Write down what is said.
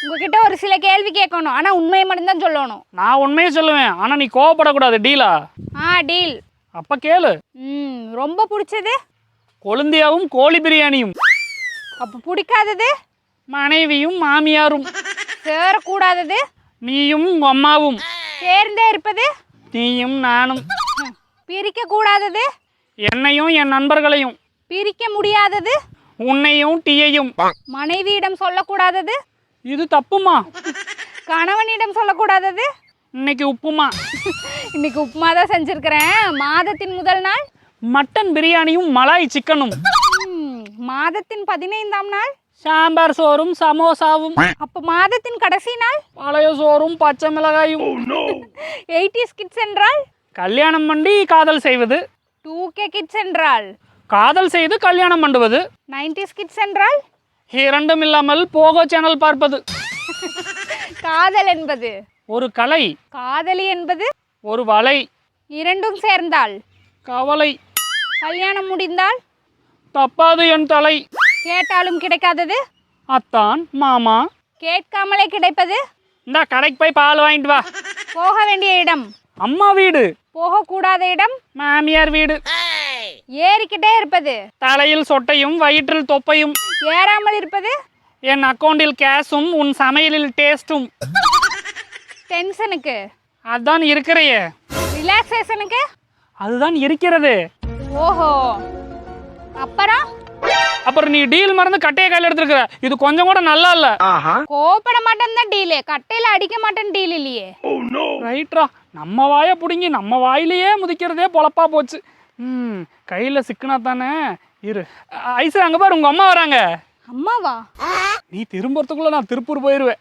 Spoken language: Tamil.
உங்ககிட்ட ஒரு சில கேள்வி கேட்கணும், ஆனா உண்மையை மட்டும்தான் சொல்லணும். நான் உண்மையை சொல்லுவேன், ஆனா நீ கோவப்படக்கூடாது. டீலா? டீல். அப்ப கேளு. ரொம்ப பிடிச்சது? கொழுந்தியாவும் கோழி பிரியாணியும். அப்ப பிடிக்காதது? மனைவியும் மாமியாரும். சேரக்கூடாதது? நீயும் உங்க அம்மாவும். சேர்ந்தே இருப்பது? நீயும் நானும். பிரிக்க கூடாதது? என்னையும் என் நண்பர்களையும். பிரிக்க முடியாதது? உன்னையும் டீயையும். மனைவியிடம் சொல்லக்கூடாதது? இது தப்புமா? கணவனிடம் சொல்லக்கூடாதது? இன்னைக்கு உப்புமா. இன்னைக்கு உப்புமா தான் செஞ்சிருக்கிறேன். மாதத்தின் முதல் நாள்? மட்டன் பிரியாணியும் மலாய் சிக்கனும். மாதத்தின் 15ஆம் நாள்? சாம்பார் சோறும் சமோசாவும். அப்ப மாதத்தின் கடைசி நாள்? பழைய சோறும் பச்சை மிளகாயும். 80s கிட்ஸ் என்றால்? கல்யாணம் பண்ணி காதல் செய்வது. 2K கிட்ஸ் என்றால்? காதல் செய்து கல்யாணம் பண்ணுவது. 90s கிட்ஸ் என்றால்? இரண்டும் இல்லாமல் போகோ சேனல் பார்ப்பது. காதல் என்பது ஒரு கலை. காதலி என்பது ஒரு வலை. இரண்டும் சேர்ந்தால் கவலை. கல்யாணம் முடிந்தால் தப்பாது என் தலை. கேட்டாலும் கிடைக்காதது? அத்தான் மாமா. கேட்காமலே கிடைப்பது? இந்த கடைக்கு போய் பால் வாங்கிட்டு வா. போக வேண்டிய இடம்? அம்மா வீடு. போகக்கூடாத இடம்? மாமியார் வீடு. ஏறிக்கிட்டே இருப்பது? தலையில் சொட்டையும் வயிற்றில் தொப்பையும். ஏறாமல் இருப்பது? என் அக்கௌண்டில் கேஷும் உன் சமையலில் டேஸ்டும். டென்ஷனுக்கு? அதான் இருக்கிறையே. ரிலாக்ஸேஷனுக்கு? அதுதான் இருக்கிறது. ஓஹோ, அப்புறம் நீ டீல் மறந்து கட்டையை கையில் எடுத்துருக்கிற. இது கொஞ்சம் கூட நல்லா இல்ல. கோபப்பட மாட்டேன் தான் டீலு, கட்டையில அடிக்க மாட்டேன் டீல் இல்லையே. ரைட்ரா, நம்ம வாயை பிடுங்கி நம்ம வாயிலேயே முதிக்கிறதே பொழப்பா போச்சு. கையில சிக்கனா தானே இரு. ஐசு, அங்க பாரு, உங்க அம்மா வராங்க. அம்மாவா? நீ திரும்புறதுக்குள்ள நான் திருப்பூர் போயிருவேன்.